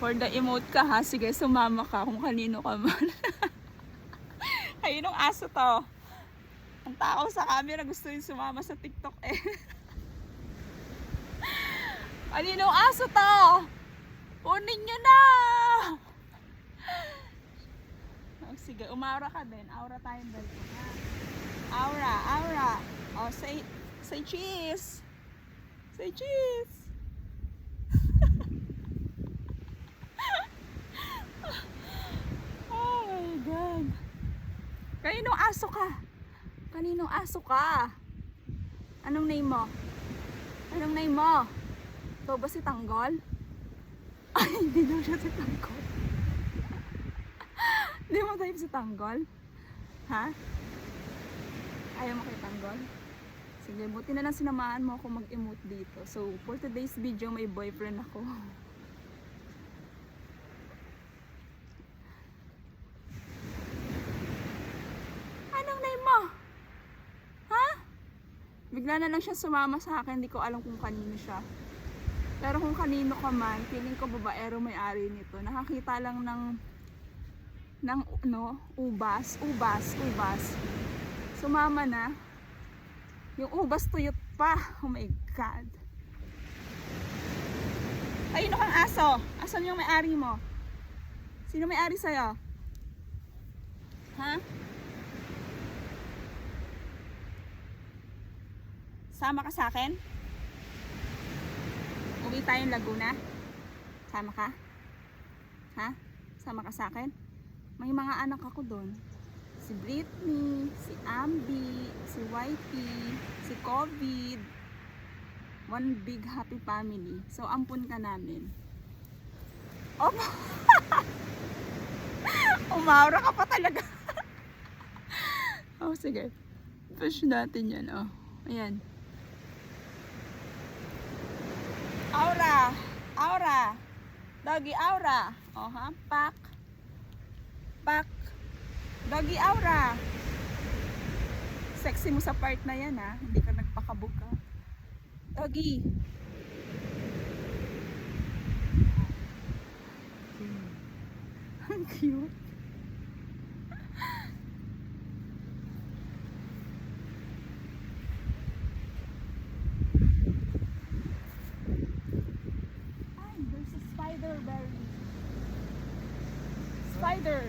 For the emote ka ha, sige sumama ka kung kanino ka man. Kaninong aso to? Ang tao sa camera gusto yung sumama sa TikTok eh. Kaninong aso to? Kunin nyo na! Oh, sige, umaura ka din. Aura tayong dalawa. Aura, aura. Oh, say cheese. Say cheese. Oh my God. Kaninong aso ka? Kaninong aso ka? Anong name mo? Anong name mo? Ito ba si Tanggol? Ay, hindi daw siya si Tanggol. Hindi mo type si Tanggol? Ha? Ayaw mo kay Tanggol? Sige, buti na lang sinamahan mo ako mag-emote dito. So, for today's video, may boyfriend ako. Anong name mo? Ha? Bigla na lang siya sumama sa akin, hindi ko alam kung kanino siya. Pero kung kanino ka man, feeling ko babaero may-ari nito. Nakakita lang ng ubas. Sumama na. Yung ubas tuyot pa. Oh my God. Kanino kang aso? Asan yung may-ari mo? Sino may-ari sa'yo? Ha? Sama ka sa akin? Uwi tayong Laguna? Sama ka? Ha? Sama ka sa akin? May mga anak ako doon. Si Britney, si Ambi, si Whitey, si COVID. One big happy family. So, ampun ka namin. Oh! Umaura ka pa talaga. Oh, sige. Push natin yan, oh. Ayan. Aura! Aura! Doggy aura! Oh, ha? Pak! Pak! Doggy aura! Sexy mo sa part na yan, ha? Hindi ka nagpakabog ka. Doggy! Ang cute! Ay, there's a spider berry. Spider!